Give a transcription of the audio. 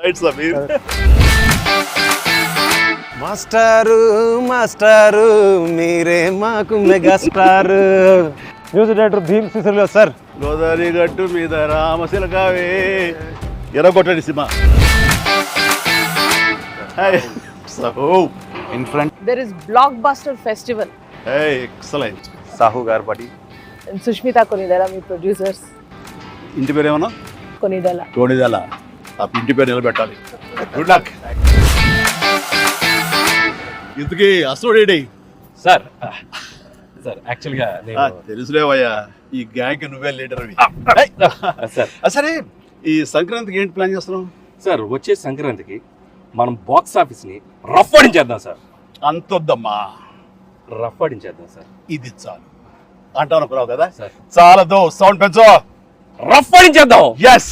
Right Sameer. మాస్టారు మాస్టారు మీరే మాకు megastar. Music director Bheem Cecil sir. Godavari గట్టు మీద రామశిలకావే ఎర్రగొట్టడి cinema. So in front There is Blockbuster Festival. Excellent. Sahu garu పాటి And Sushmita Konidala, మీ ప్రొడ్యూసర్స్. ఇంటి పేరు ఏమన్నా? Konidala. టోనీదల. ఆ ఇంటి పేరు నిలబెట్టాలి. Good luck. ఇంతకీ అసోడేడి సార్ సార్ యాక్చువల్గా తెలుసులేవయ్యా, ఈ గ్యాంగ్ నువ్వే లీడర్. సార్ సరే, ఈ సంక్రాంతికి ఏంటి ప్లాన్ చేస్తున్నావు? సార్ వచ్చే సంక్రాంతికి మనం బాక్స్ ఆఫీస్ని రఫ్ ఆడించేద్దాం సార్. అంతొద్దమ్మా, రఫ్ ఆడించేద్దాం సార్. ఇది చాలు అంటావు అనుకున్నావు కదా సార్ చాలదు, సౌండ్ పెంచు. రఫ్ ఆడించేద్దాం. ఎస్.